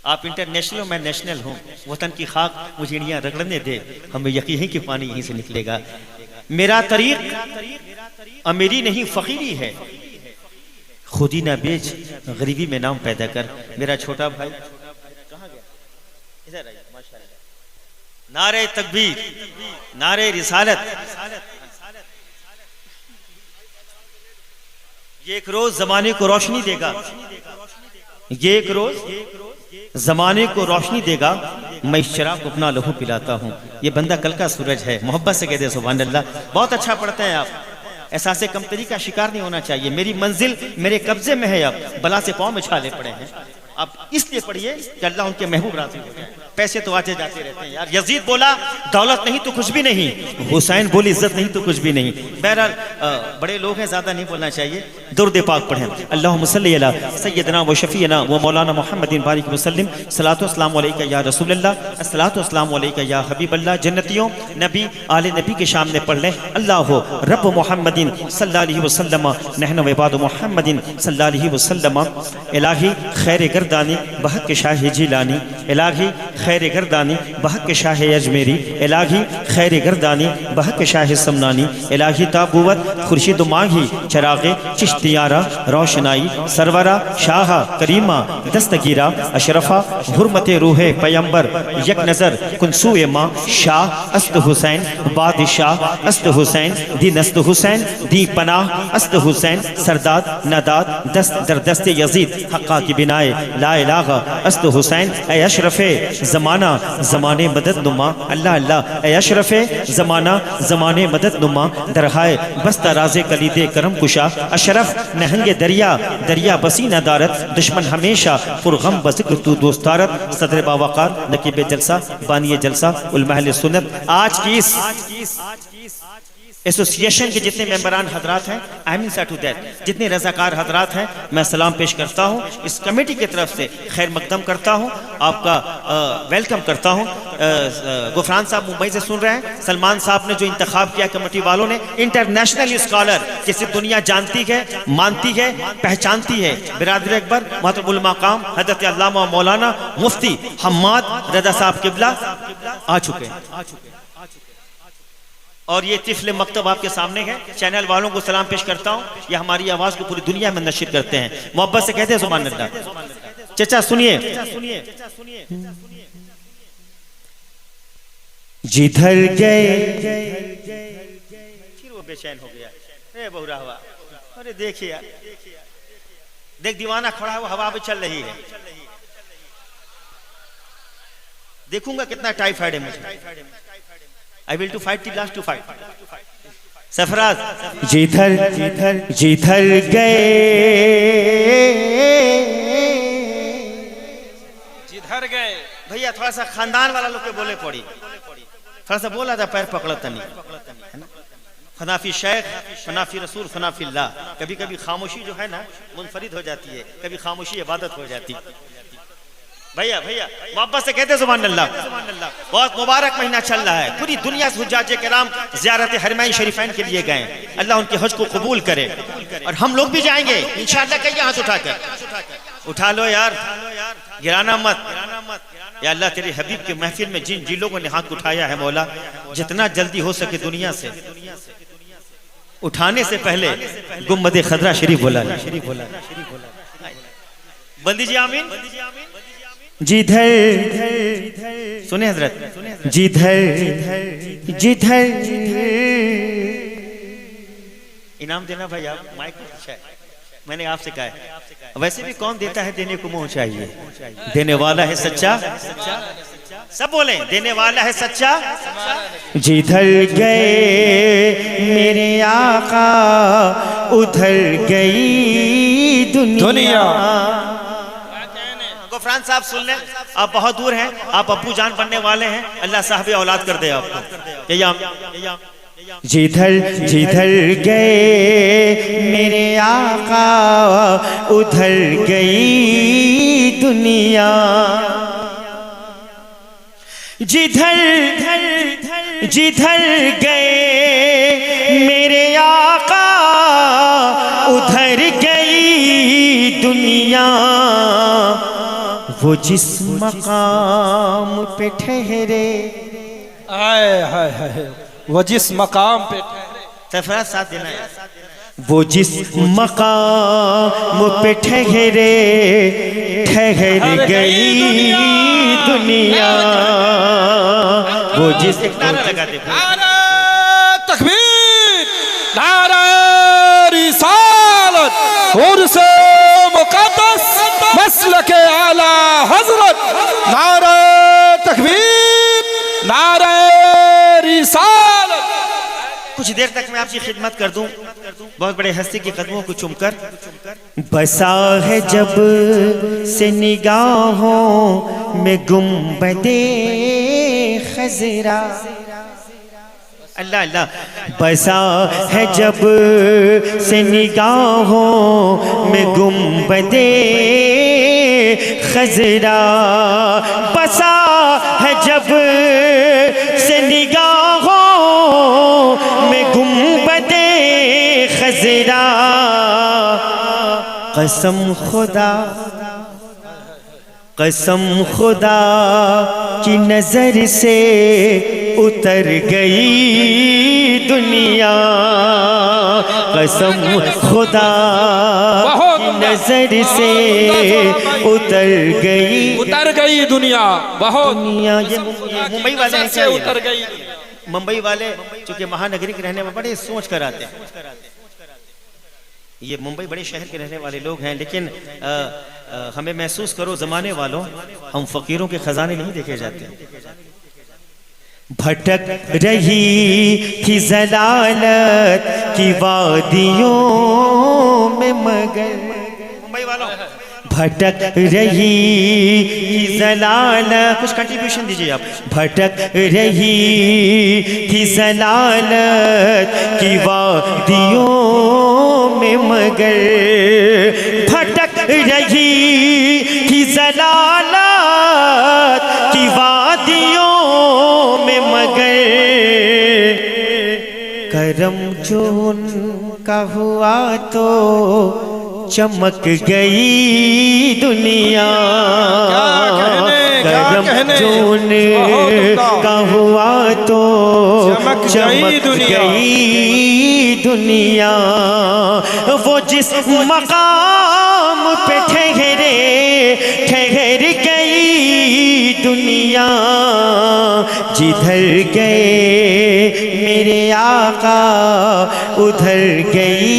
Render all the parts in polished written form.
आप इंटरनेशनल, मैं नेशनल हूँ। वतन की खाक मुझे इंडिया रगड़ने दे, हमें यकीन है कि पानी यहीं से निकलेगा। मेरा तरीक अमीरी नहीं फकीरी है, खुद ही ना बेच गरीबी में नाम पैदा कर। मेरा छोटा भाई कहाँ गया? इधर आइए। माशाअल्लाह। नारे तकबीर, नारे रिसालत। ये एक रोज जमाने को रोशनी देगा, ये एक रोज जमाने को रोशनी देगा। मैं इस शराब को अपना लहू पिलाता हूँ। ये बंदा कल का सूरज है, मोहब्बत से कह दे सुभान अल्लाह। बहुत अच्छा पढ़ते हैं आप, एहसास कमतरी का शिकार नहीं होना चाहिए। मेरी मंजिल मेरे कब्जे में है, अब बला से पाँव में छाले पड़े हैं। आप इसलिए पढ़िए कि अल्लाह उनके महबूब राजी हो जाए। पैसे तो आते जाते रहते हैं यार। यजीद बोला दौलत नहीं तो कुछ भी नहीं, हुसैन बोली इज्जत नहीं तो कुछ भी नहीं। बहरहाल बड़े लोग हैं, ज्यादा नहीं बोलना चाहिए। दुरूद पाक पढ़ें। अल्लाहुम्मा सल्ली अला सय्यदना व शफीना व मौलाना मुहम्मदिन बारिक वसल्लम। सलातो अस्सलामु अलैका या रसूलल्लाह, अस्सलातो अस्सलामु अलैका या हबीबल्लाह। जन्नतियों नबी आले नबी के सामने पढ़ लें। अल्लाह रब मुहम्मदिन सल्लल्लाहु अलैहि वसल्लम नहनु व इबादु मुहम्मदिन सल्लल्लाहु अलैहि वसल्लम। इलाही खैर गर्दानी बहक के शाह जिलानी, इलाही खैर गर्दानी बहक के शाह अजमेरी, इलाही खैर गर्दानी बहक के शाह समनानी, इलाही ताबूवत खुर्शीद माही चरागे चिश्तियारा रोशनाई, सरवरा शाह करीमा दस्तगीरा अशरफा हुर्मत रूहे पैम्बर यक नज़र कुनसूए माँ शाह अस्त हुसैन बादशाह अस्त हुसैन दी नस्त हुसैन दी पनाह अस्त हुसैन सरदाद नदाद दस्त दर दस्त यजीद हक्का की बिनाए ला इलाहा अस्त हुसैन ए अशरफे ज़माना ज़माने मदद नुमा। अल्लाह अल्लाह ए अशरफे ज़माना ज़माने मदद नुमा। दरहाए बस्ता राजे कलीदे करम कुशा अशरफ नहंगे दरिया दरिया बसी नदारत दुश्मन हमेशा पुरगम बज़िक्र तू दोस्तारत। सदर बावकार नकीब जलसा बानिए जलसा उलमा सुन्नत। आज की इस एसोसिएशन के जितने मेंबरान हजरात हैं, आई मीन टू दैट, जितने रजाकार हजरात हैं, मैं सलाम पेश करता हूँ। इस कमेटी की तरफ से खैर मकदम करता हूँ, आपका वेलकम करता हूँ। गुफरान साहब मुंबई से सुन रहे हैं। सलमान साहब ने जो इंतखाब किया कमेटी वालों ने, इंटरनेशनल स्कॉलर जिसे दुनिया जानती है, मानती है, पहचानती है। बिरादर अकबर मोहतरम मकाम हज़रत अल्लामा मौलाना मुफ्ती हम्माद रज़ा साहब किबला आ चुके हैं। और ये तिफल मकतब आपके सामने है। चैनल वालों को सलाम पेश करता हूँ। ये हमारी आवाज को पूरी दुनिया में नशिर करते हैं। मोहब्बत से कहते हैं सुभान अल्लाह। चचा सुनिए। जिधर गए फिर वो बेचैन हो गया। अरे बहुरा हुआ, अरे देखिए यार, देख दीवाना खड़ा है, वो हवा में चल रही है। देखूंगा कितना टाइफाइड है मुझे। I will to fight the last to fight. Sarfaraz जिधर जिधर जिधर गए, जिधर गए भैया, थोड़ा सा खानदान वाला लोग के बोले पड़ी, थोड़ा सा बोला था पैर पकड़ा तनी, है ना। फनाफी शेख फनाफी रसूल फनाफी अल्लाह। कभी कभी खामोशी जो है ना मुनफरिद हो जाती है, कभी खामोशी इबादत हो जाती है। भैया भैया मोहब्बत से कहते सुभान अल्लाह। बहुत मुबारक महीना चल रहा है। पूरी दुनिया से हुज्जाज किराम ज़ियारत हरमैन शरीफैन के लिए गए। अल्लाह उनके हज को कबूल करे और हम लोग भी जाएंगे इंशाअल्लाह। कहिए हाथ उठाकर, उठा लो यार, गिराना मत। या अल्लाह तेरे हबीब के महफिल में जिन जिन लोगों ने हाथ उठाया है मौला, जितना जल्दी हो सके दुनिया से उठाने से पहले गुम्बद खदरा शरीफ बोला, बंदी जी आमीन। जिधर सुने हजरत, जिधर जिधर इनाम देना भाई, आप माइक अच्छा है, मैंने आपसे कहा है। वैसे भी कौन देता है, देने को मुंह चाहिए। देने वाला है सच्चा, सब बोले देने वाला है सच्चा। जिधर गए मेरे आका उधर गई दुनिया। गुफरान साहब सुन लें, आप बहुत दूर हैं, आप अब्बू जान बनने वाले हैं। अल्लाह साहब औलाद कर दे आपको। जिधर जिधर गए मेरे आका उधर गई दुनिया। जिधर जिधर गए मेरे आका उधर गई दुनिया। वो जिस मकाम पे ठहरे, आए हाय हाय, वो जिस मकाम पे तफरा साथ देना है। वो जिस मकाम पे ठहरे, ठहर गई दुनिया। वो जिस एक नारा लगाते थे, नारा तकबीर, नारा रिसालत, उर्स मुक़द्दस, मसलके आला हज़रत, नारा तकबीर, नारा रिसालत। कुछ देर तक मैं आपकी खिदमत कर दूं, बहुत बड़े हस्ती के कदमों को चूमकर। बसा है जब से निगाहों में गुंबदे खज़रा, अल्लाह अल्लाह। बसा है जब से निगाहों में गुंबदे खज़रा, बसा है जब से निगाहों में गुंबदे खज़रा। कसम खुदा, कसम खुदा की नजर से उतर गई दुनिया। कसम खुदा की नजर से उतर गई दुनिया। बहुत दुनिया। ये मुंबई वाले से उतर गई। मुंबई वाले चूंकि महानगरी के रहने में बड़े सोच कर आते हैं। ये मुंबई बड़े शहर के रहने वाले लोग हैं, लेकिन हमें महसूस करो ज़माने वालों, हम फकीरों के खजाने नहीं देखे जाते। भटक रही थी ज़लालत की वादियों में मगर, मुंबई वालों भटक रही थी ज़लालत। कुछ कंट्रीब्यूशन दीजिए आप। भटक रही थी ज़लालत की वादियों में मगर, भटक रही थी ज़लालत की वादियों में मगर। करम जो उनका हुआ तो चमक गई दुनिया। करम जो उनका हुआ तो चमक गई दुनिया। वो जिस मकाम पे ठहरे, ठहर गई दुनिया। जिधर गए मेरे आका उधर गई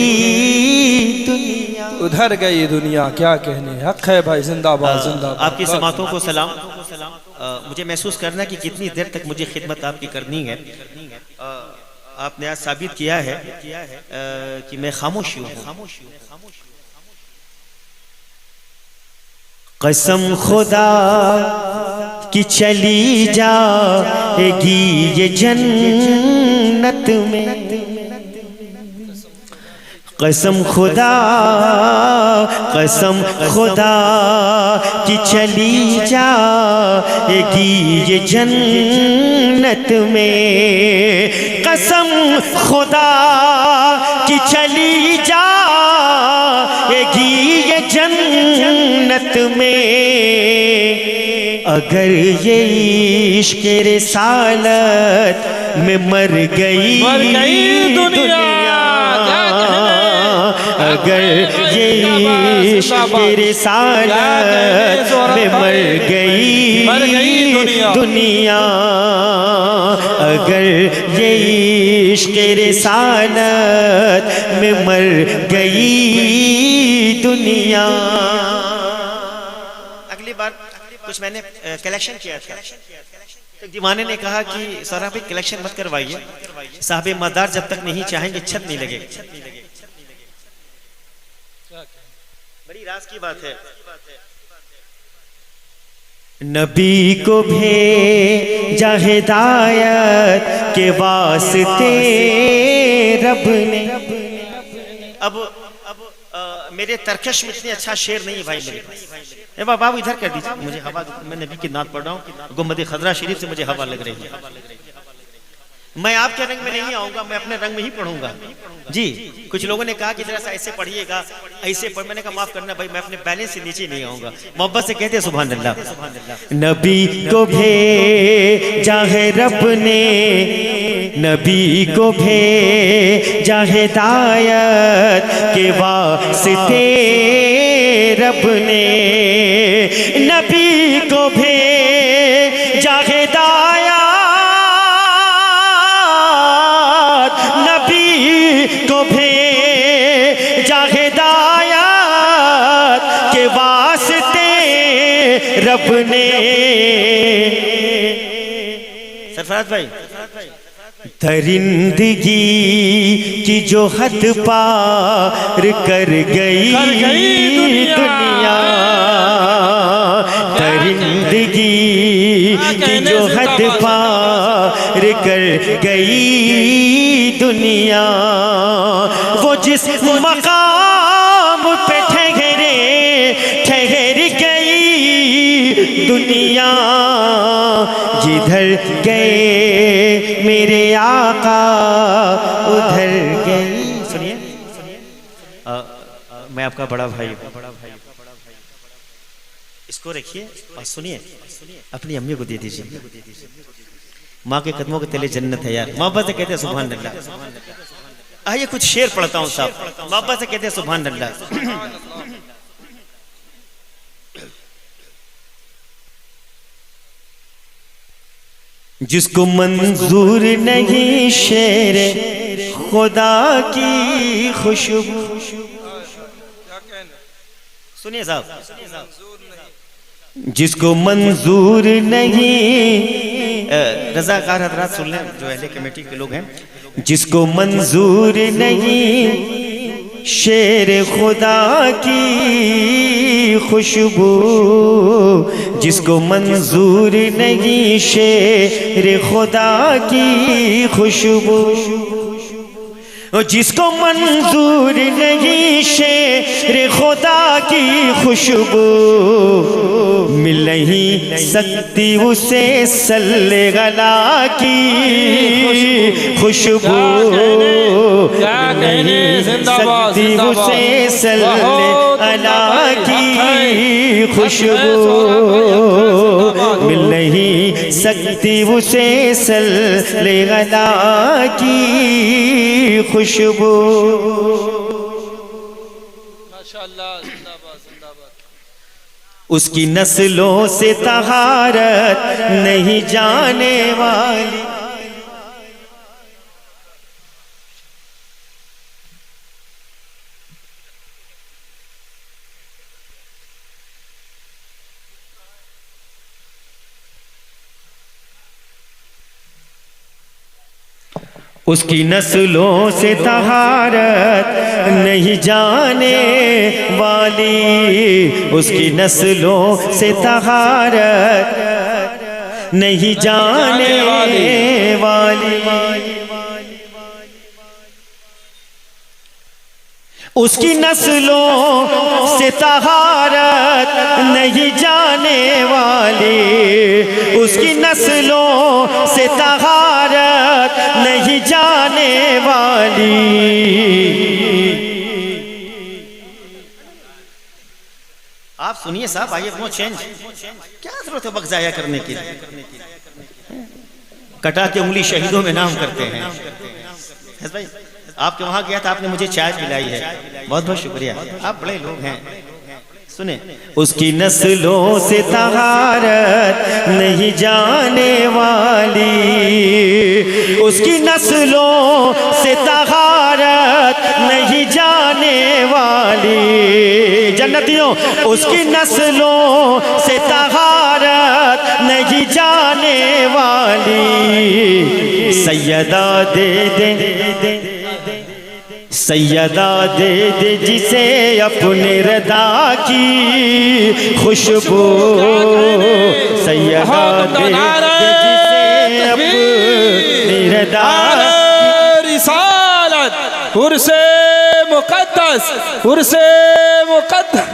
दुनिया। उधर गई दुनिया, क्या कहने। हक है भाई, जिंदाबाद जिंदाबाद। आपकी समातों को सलाम। मुझे महसूस करना कि कितनी देर तक मुझे खिदमत आपकी करनी है। आपने आज साबित किया है कि मैं खामोश हूँ। कसम खुदा कि चली जाएगी ये जन्नत में। कसम खुदा, कसम खुदा कि चली जाएगी ये जन्नत में। कसम खुदा कि चली जाएगी ये जन्नत में। अगर ये इश्क़ रिसालत में मर गई दुनिया। अगर ये इश्क़ रिसालत में मर गई दुनिया। अगर ये इश्क़ रिसालत में मर गई दुनिया। अगली बार कुछ मैंने कलेक्शन किया था, तो दीवाने ने कहा कि साहब भाई कलेक्शन मत करवाइए, साहब मदार जब तक नहीं चाहेंगे छत नहीं लगेगी। बड़ी राज की बात है। नबी को भेजा हिदायत के वास्ते रब ने। अब मेरे तरकश में इतने अच्छा शेर नहीं भाई मेरे पास। बाबू इधर कर दीजिए, मुझे हवा, मैं नबी की नात पढ़ रहा हूँ। गुम्बद खजरा शरीफ से मुझे हवा लग रही है। मैं आपके रंग में नहीं आऊंगा, मैं अपने रंग में ही पढ़ूंगा जी। कुछ लोगों ने कहा कि जरा सा ऐसे पढ़िएगा, ऐसे पढ़, मैंने कहा माफ करना भाई, मैं अपने बैलेंस से नीचे नहीं आऊंगा। मोहब्बत से कहते हैं सुभान अल्लाह। नबी को भेजा है रब ने, नबी को भेजा हिदायत के वास्ते रब ने, नबी को भेजा हिदायत, नबी को भेजा हिदायत के वास्ते रब ने। सरफराज भाई, दरिंदगी की जो हद पार कर गई दुनिया, दरिंदगी की जो हद पार कर गई दुनिया, वो जिस मकाम पे ठहर गई दुनिया, जिधर गए मेरे आका उधर गई। सुनिए, मैं आपका बड़ा भाई, इसको रखिए और सुनिए, अपनी अम्मी को दे दीजिए। माँ के कदमों के तले जन्नत है यार। मोहब्बत से कहते हैं सुभान अल्लाह। आइए कुछ शेर पढ़ता हूँ साहब, मोहब्बत से कहते हैं सुभान अल्लाह। जिसको मंजूर नहीं शेर खुदा की खुशबू। सुनिए साहब, जिसको मंजूर नहीं, रज़ाकार हज़रात सुन लें जो अहले कमेटी के लोग हैं, जिसको मंजूर नहीं शेर खुदा की खुशबू, जिसको मंजूर नहीं शेर खुदा की खुशबू, जिसको मंजूर नहीं शेर खुदा की खुशबू, मिल नहीं सकती उसे सल्ले गला की खुशबू, नहीं सकती उसे सल्ले गला की खुशबू, मिल नहीं सकती उसे सल्ले गला की खुशबू। माशाअल्लाह, जिंदाबाद जिंदाबाद। उसकी नस्लों से तहारत नहीं जाने वाली, उसकी नस्लों से तहारत नहीं जाने वाली, उसकी नस्लों से तहारत नहीं जाने वाली, उसकी नस्लों से तहारत नहीं जाने वाली, उसकी नस्लों से तहारत नहीं जाने वाली। आप सुनिए साहब, आइए नो चेंज, क्या जरूरत है वक्त जाया करने की। कटा के उंगली शहीदों में नाम करते हैं। भाई आपके वहां गया था, आपने मुझे चाय पिलाई है, बहुत बहुत शुक्रिया, आप बड़े लोग हैं। सुने, उसकी नस्लों से तहारत नहीं जाने वाली, उसकी नस्लों से तहारत नहीं जाने वाली, जन्नतियों उसकी नस्लों से तहारत नहीं जाने वाली। सैयदा दे दे सैयदा दे दे जिसे अपने रदा की खुशबू, सैयदा दे दे जिसे अपने रदा रिसालत उर्से मुक़द्दस उर्से मुक़द्दस।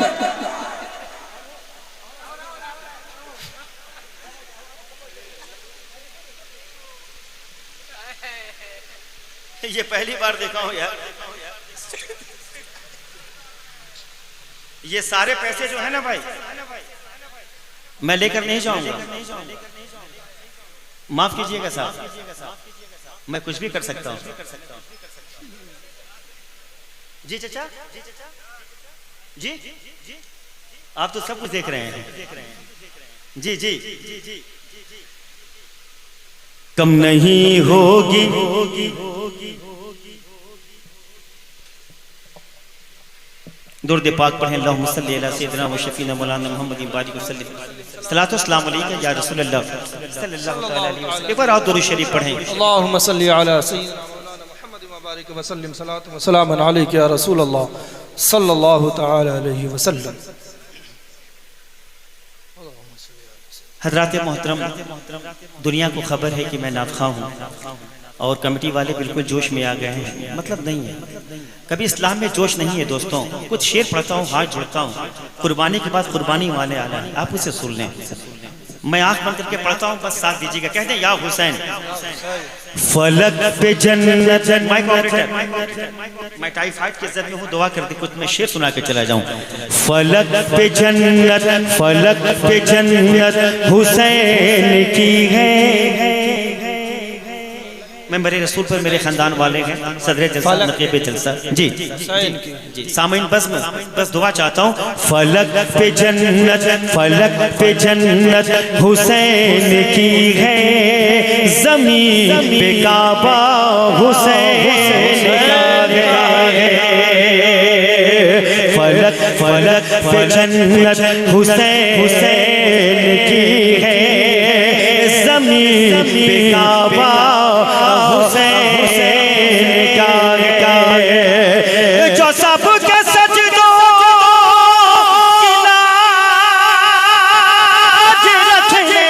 ये पहली बार देखा हूं यार। ये सारे पैसे जो है ना भाई, मैं लेकर नहीं जाऊंगा, माफ कीजिएगा साहब, मैं कुछ भी कर सकता हूं। जी चाचा जी, आप तो सब कुछ देख रहे हैं। जी जी, कम नहीं होगी दुर्द पाक पढ़ें, अल्लाहुम्मा सल्ली अला सय्यिदिना व शफीना मौलाना मुहम्मदिन बारिक वसल्लम, सलातो सलाम अलैका या रसूलल्लाह सल्लल्लाहु तआला अलैहि वसल्लम। एक बार और दुरूद शरीफ पढ़ें, अल्लाहुम्मा सल्ली अला सय्यिदिना मौलाना मुहम्मदिन व बारिक वसल्लम, सलातो व सलाम अलैका या रसूलल्लाह सल्लल्लाहु तआला अलैहि वसल्लम। हज़रात मोहतरम, दुनिया को खबर है कि मैं नाफ़ख़ा हूँ और कमेटी वाले बिल्कुल जोश में आ गए हैं। मतलब नहीं है, कभी इस्लाम में जोश नहीं है दोस्तों। कुछ शेर पढ़ता हूँ, हाथ जोड़ता हूँ, कुर्बानी के बाद कुर्बानी वाले आला है, आप उसे सुन लें। मैं आँख बंद करके पढ़ता हूँ, बस साथ दीजिएगा। कहते हैं या हुसैन फलक पे जन्नत, मैं टाइफाइड के जरिए हूँ, दुआ कर दी, कुछ मैं शेर सुना के चला जाऊँ। फलक पे जन्नत, फलक पे जन्नत हुसैन की है। मैं मेरे रसूल पर मेरे खानदान वाले हैं, सदर जलसा नकीब जलसा। जी जी सामीन, बस दुआ चाहता हूँ। फलक पे जन्नत, फलक पे जन्नत हुसैन की है, ज़मीन पे काबा हुसैन का है। फलक फलक पे जन्नत हुसैन की है, ज़मीन पे काबा हुसैन का है। जो सब के सजदों की लाज रखने,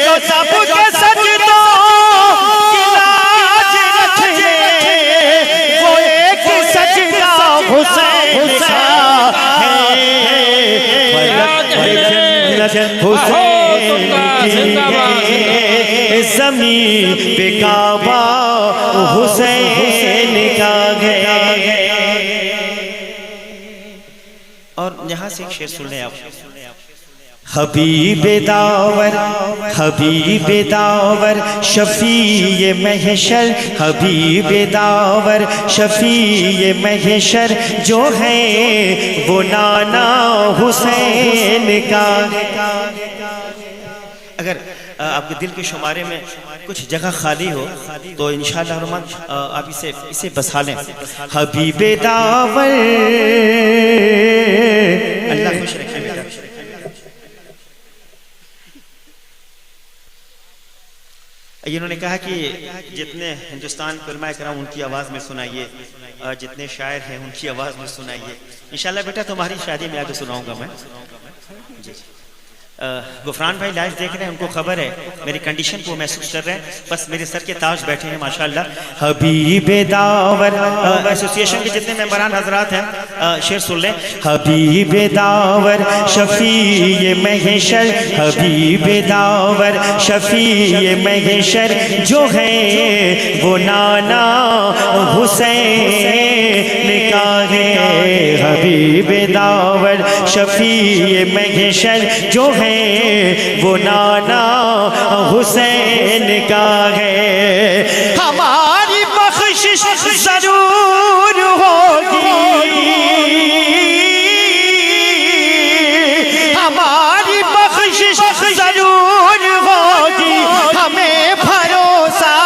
जो सब के सजदों की लाज रखने, वो एक सजदा हुसैन का है। हुसैन ज़मीन पे काबा हुसैन का गया। और यहाँ से एक शेर सुन लें आप। हबीबे दावर, हबीबे दावर शफीए महशर, हबीबे दावर शफीए महशर, जो है वो नाना हुसैन का। अगर आपके दिल के शुमारे में कुछ जगह खाली हो तो इंशाअल्लाह रहमान आप इसे बसा लें। हबीबे दावर, अल्लाह खुश रखे बेटा। इन्होंने कहा कि जितने हिंदुस्तान के उलमाए कराम उनकी आवाज़ में सुनाइए, जितने शायर हैं उनकी आवाज़ में सुनाइए। इंशाअल्लाह बेटा तुम्हारी शादी में आके सुनाऊंगा मैं। जी गुफरान भाई लाइव देख रहे हैं, उनको खबर है मेरी कंडीशन को महसूस कर रहे हैं, बस मेरे सर के ताज बैठे हैं माशाअल्लाह। हबीबे दावर, एसोसिएशन के जितने मेंबरान हजरात हैं शेर सुन लें। हबीबे दावर शफीए महशर, हबीबे दावर शफीए महशर, जो है वो नाना हुसैन का है। हबीबे दावर शफीए महशर, जो है वो नाना हुसैन का है। हमारी बख्शिश जरूर होगी, हमारी बख्शिश जरूर होगी, हमें भरोसा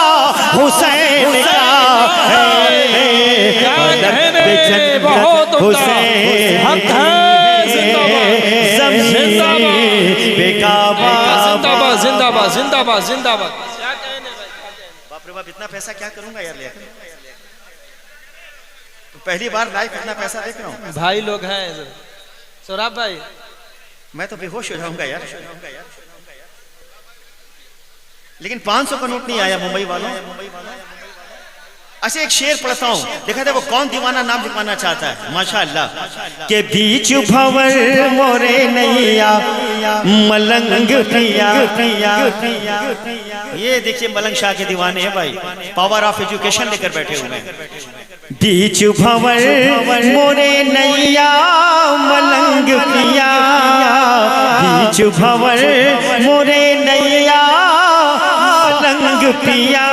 हुसैन का है। बहुत हुसैन जिंदाबाद जिंदाबाद जिंदाबाद जिंदाबाद। बाप रे बाप, इतना पैसा क्या करूंगा यार लेकर। तो पहली बार लाइव इतना पैसा देख रहा हूँ। भाई लोग हैं सौरभ भाई, मैं तो बेहोश हो जाऊंगा यार। लेकिन 500 का नोट नहीं आया मुंबई वालों। अच्छा एक शेर पढ़ता हूँ, देखा था वो कौन दीवाना नाम लिखवाना चाहता है। माशाअल्लाह। के बीच भंवर मोरे नैया मलंग पिया। ये देखिए मलंग शाह के दीवाने हैं भाई, पावर ऑफ एजुकेशन लेकर बैठे हुए हैं। बीच भंवर मोरे नैया मलंग पिया, बीच भंवर मोरे नैया मलंग पिया,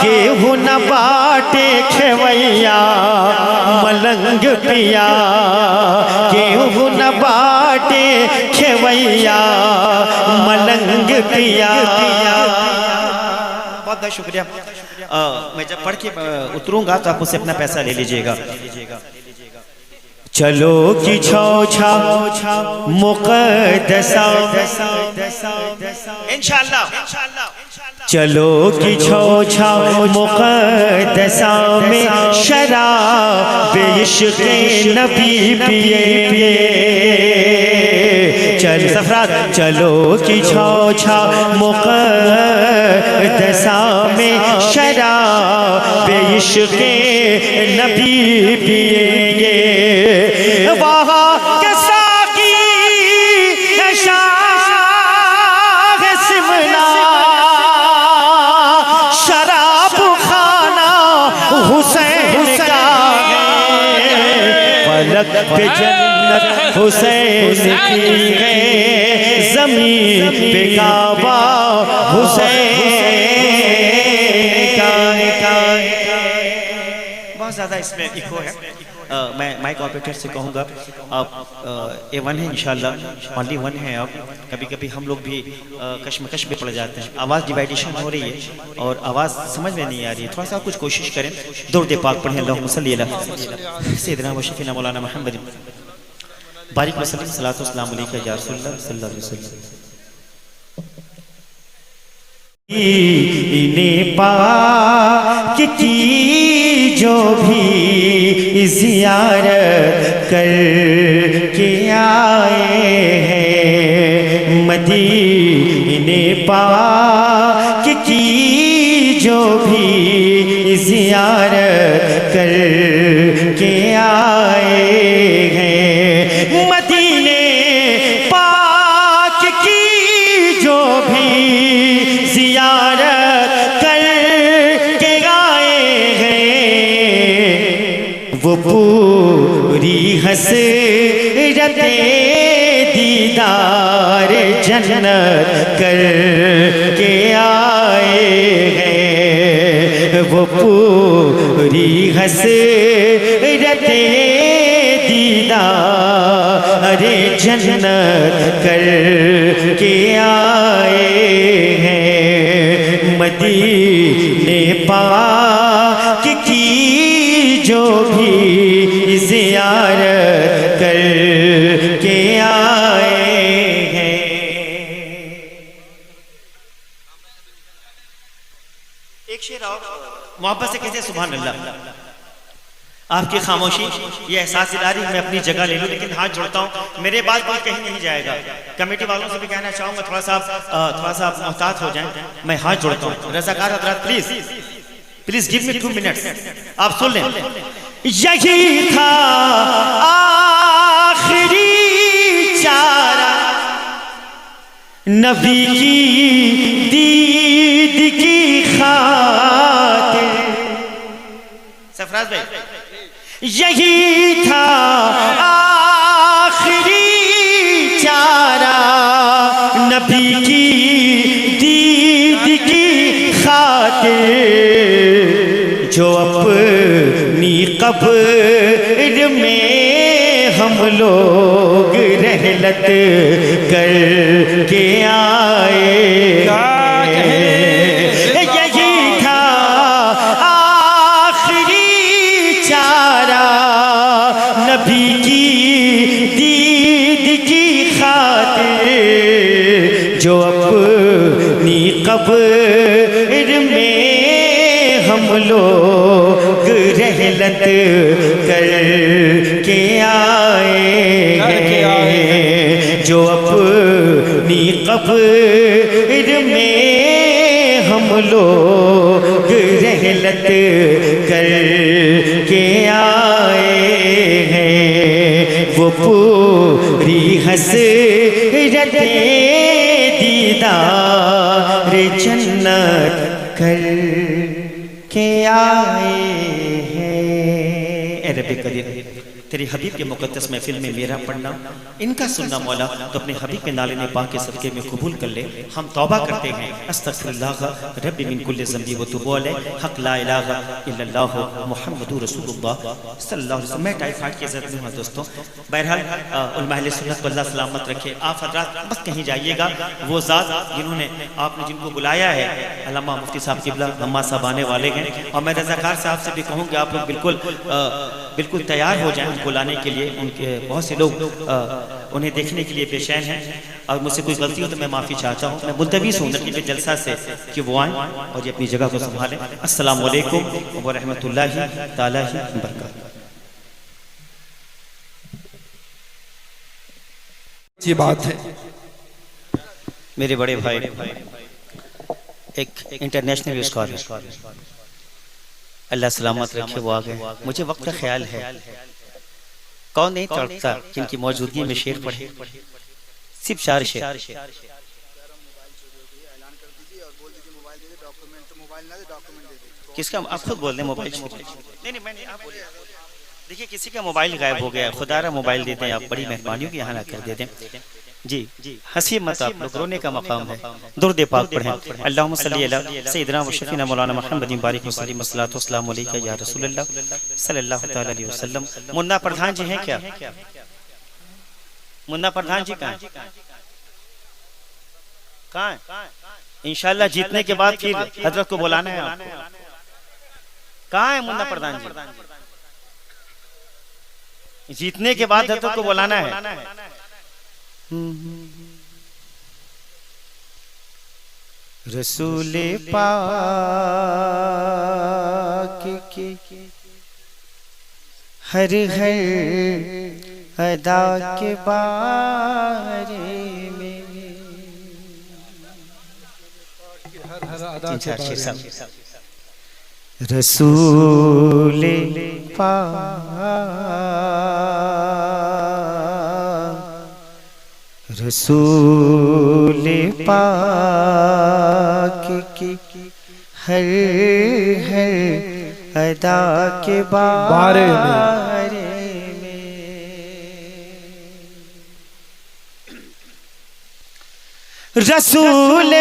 केहू न बाटे खेवैया मलंग पिया, केहू न बाटे खेवैया मलंग पिया। बहुत बहुत शुक्रिया। मैं जब पढ़ के उतरूंगा तो आप मुझसे अपना पैसा ले लीजिएगा। चलो कि छौछा मुक़द्दसा इंशाअल्लाह, चलो कि छौछा मुक़द्दसा में शराब इश्क़ नबी पिए। चल सफरात, चलो कि छौछा मुक़द्दसा में शराब इश्क़ नबी पिएंगे। वहाँ के साकी शाह सिमना, शराब खाना हुसैन का है, पलक पे जन्नत हुसैन की है, ज़मीन पे काबा हुसैन का। बहुत ज़्यादा इसमें इको है। मैं माइक ऑपरेटर से कहूँगा आप A1 है इंशाल्लाह, ओनली 1 है। अब कभी कभी हम लोग भी कश्मकश में पड़ जाते हैं, आवाज़ डिवाइडेशन हो रही है और आवाज़ समझ में नहीं आ रही है। थोड़ा सा कुछ कोशिश करें, दुरूद पाक पढ़ें, अल्लाहुम्मा सल्ली अला सय्यिदिना व शफीना मौलाना मुहम्मद बारिक वसल्लम सल्लल्लाहु अलैहि वसल्लम। इन्हें पाक की जो भी ज़ियारत कर के आए हैं, मदीने पाक की जो भी ज़ियारत कर के आए हैं, मदीने पाक की जो भी ज़ियारत कर के आए हैं, वो पूरी हसरते दीदार जन्नत कर के आए हैं, वो पूरी हसरते दीदार जन्नत कर के आए हैं, मदीने पाक की जो भी ज़ियारत कर के आए हैं। एक शेर और मोहब्बत से कहते हैं सुभान अल्लाह। आपकी खामोशी ये एहसास दिला रही मैं अपनी जगह ले लूँ, लेकिन हाथ जोड़ता हूँ, मेरे बाद कोई कहीं नहीं जाएगा। कमेटी वालों से भी कहना चाहूँगा थोड़ा सा आप मोहतात हो जाएं। मैं हाथ जोड़ता हूँ, रज़ाकार हज़रात प्लीज गिव मी 2 मिनट्स, आप सुन लें। यही था आखिरी चारा नबी की दीद की खातिर। सरफराज भाई, यही था आखिरी चारा नबी की दीद की खातिर, जो अपनी कब्र में हम लोग रहलत कर के आए। यही था आखिरी चारा नबी की दीद की खातिर, जो अपनी कब्र में हम लोग रहलत कर के आए हैं, जो अपनी कब्र में हम लोग रहलत कर के आए हैं, वो पूरी हसरते दे दीदार जन्नत कर के आए हैं। ए रब्बे करीम, तेरे हबीब के मुक़द्दस महफिल में मेरा पढ़ना, इनका सुनना मौला तो अपने हबीब के नाले ने पाक के सदक़े में कबूल कर ले। हम तौबा करते हैं, अस्तग़फिरुल्लाह रब्बी मिन कुल्लि ज़ंबी व तुबू अलैह, हक़ ला इलाहा इल्लल्लाह मुहम्मदुर रसूलुल्लाह सल्लल्लाहु अलैहि वसल्लम। मैं टाइफाइड की ज़द में हूँ दोस्तों। बहरहाल उलमा अहले सुन्नत को अल्लाह सलामत रखे। आप हज़रात बस कहीं जाइएगा, वो ज़ात जिन्होंने आपने जिनको बुलाया है, अल्लामा मुफ्ती साहब क़िबला हम्मा साहब आने वाले हैं, और मैं रज़ाकार साहब से भी कहूँ कि आप लोग बिल्कुल तैयार हो जाएं उनको लाने के लिए। उनके बहुत से लोग उन्हें देखने के लिए बेचैन हैं, और मुझसे कोई गलती हो तो मैं माफ़ी चाहता हूँ। मैं मुल्तविस हूँ नकीब जलसा से कि वो आएँ और ये अपनी जगह को संभालें। अस्सलामु अलैकुम व रहमतुल्लाहि ताला व बरकातहू। ये बात है। मेरे बड़े भाई एक इंटरनेशनल स्कॉलर, अल्लाह सलामत रखे, वो आ गए। मुझे वक्त का ख्याल है, कौन नहीं तड़पता जिनकी मौजूदगी में शेर पढ़े, सिर्फ 4 शेर। किसका? आप खुद बोल दें मोबाइल। नहीं मैंने आप देखिए, किसी का मोबाइल गायब हो गया, खुदारा मोबाइल देते हैं आप, बड़ी मेहरबानी होगी यहाँ ला कर दे दें। जी हंसी मत आप लोग, रोने का मकाम है। दुरूद पाक पढ़ें। अल्लाहुम्मा सल्ली अला सय्यिदना व शफीना मौलाना मुहम्मदिन बारिक वसल्लम वस्सलातु वस्सलामु अलैका या रसूलल्लाह सल्लल्लाहु तआला अलैहि वसल्लम। मुन्ना प्रधान जी हैं क्या? मुन्ना प्रधान जी कहाँ हैं? इंशाल्लाह जीतने के बाद फिर हजरत को बुलाना है आपको। कहाँ है मुन्ना प्रधान जी? जीतने के बाद हजरत को बुलाना है। रसूल पाक के हर हर अदा के बारे में रसूल रसूल पाक की हर हर अदा के बारे में रसूल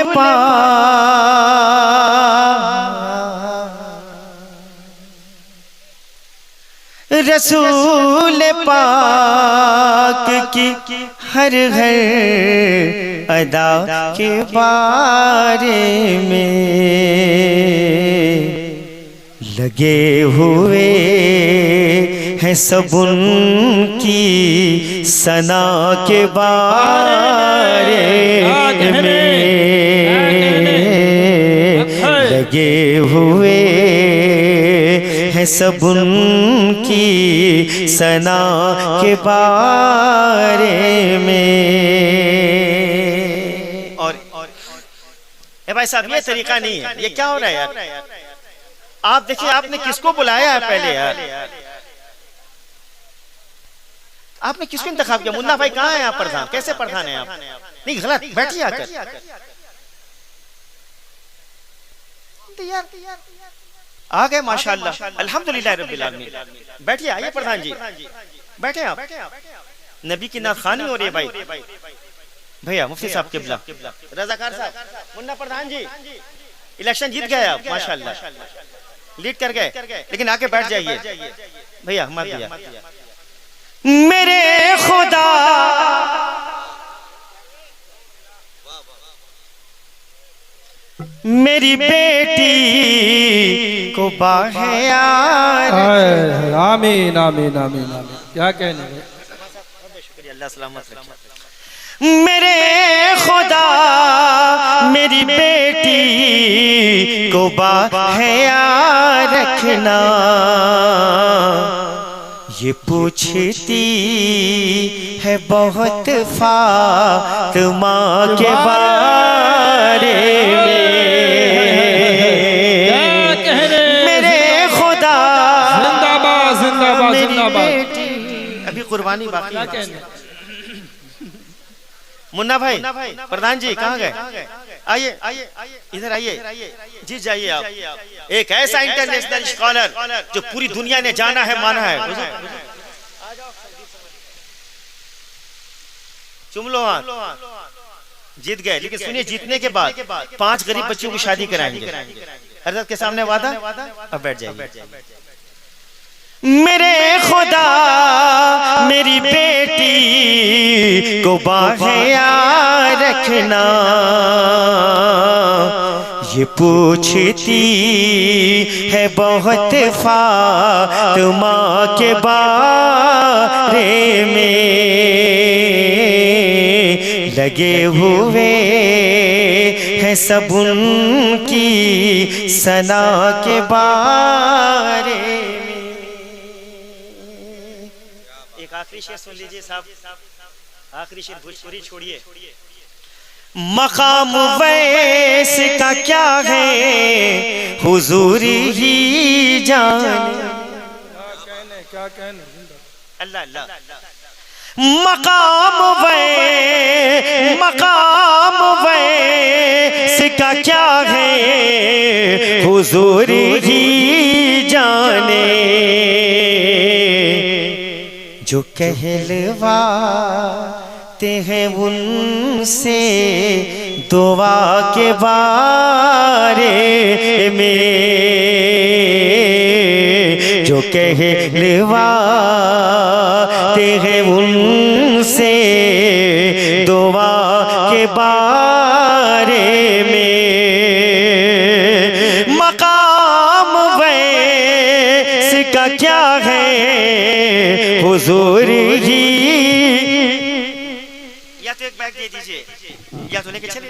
रसूल पाक की हर हर अदा के बारे में लगे हुए हैं सब उनकी सना के बारे में लगे हुए हैं सब उनकी सना के बारे में। और भाई साहब ये तरीका नहीं है, ये क्या हो रहा है यार? आप देखिए आपने किसको बुलाया है पहले यार? आपने किसको इंतखाब किया? मुन्ना भाई कहाँ है आप? प्रधान कैसे प्रधान है आप? नहीं गलत, बैठिए आकर। आ गए माशाअल्लाह, अल्हम्दुलिल्लाह रब्बिल आलमीन। बैठिए, आइए प्रधान जी, बैठे आप। नबी की नाखानी हो रही है भाई। भैया मुफ्ती साहब क़िबला, रज़ाकार साहब, मुन्ना प्रधान जी इलेक्शन जीत गए आप माशाअल्लाह, लीड कर गए, लेकिन आके बैठ जाइए भैया। हमारे भैया मेरे खुदा मेरी बेटी को बाहे यार। आमीन आमीन आमीन आमीन। क्या कहने? शुक्रिया, अल्लाह सलामत रखे। मेरे खुदा मेरी बेटी को बाहे यार रखना, ये पूछती है बहुत फातिमा के बारे में। मेरे खुदा जिंदाबाद जिंदाबाद जिंदाबाद। अभी कुर्बानी बाकी है। मुन्ना भाई, प्रधान जी कहाँ गए? आइए इधर आइए जी, जाइए आप। एक ऐसा इंटरनेशनल स्कॉलर जो पूरी दुनिया ने जाना है, माना है। चुम लो हाथ, जीत गए। लेकिन सुनिए, जीतने के बाद 5 गरीब बच्चों की शादी कराएंगे। हजरत के सामने वादा। अब बैठ जाइए। मेरे खुदा मेरी बेटी को बाहिया रखना, ये पूछती है बहुत फातिमा के बारे में, लगे हुए हैं सब उनकी सना के बारे में। एक आखिरी शेर सुन लीजिए साहब, आखिरी शेर भोजपुरी छोड़िए। मकाम वैस का क्या है हुजूर ही जाने, क्या कहने अल्लाह अल्लाह। मकाम वैस का क्या है हुजूर ही जाने, जो कहलवाते हैं उनसे दुआ के बारे में, जो कहलवाते हैं उनसे दुआ के बारे में। मकाम वैस का क्या है हुजूर ही, या तो एक बैग दे दीजिए या तो लेके चले।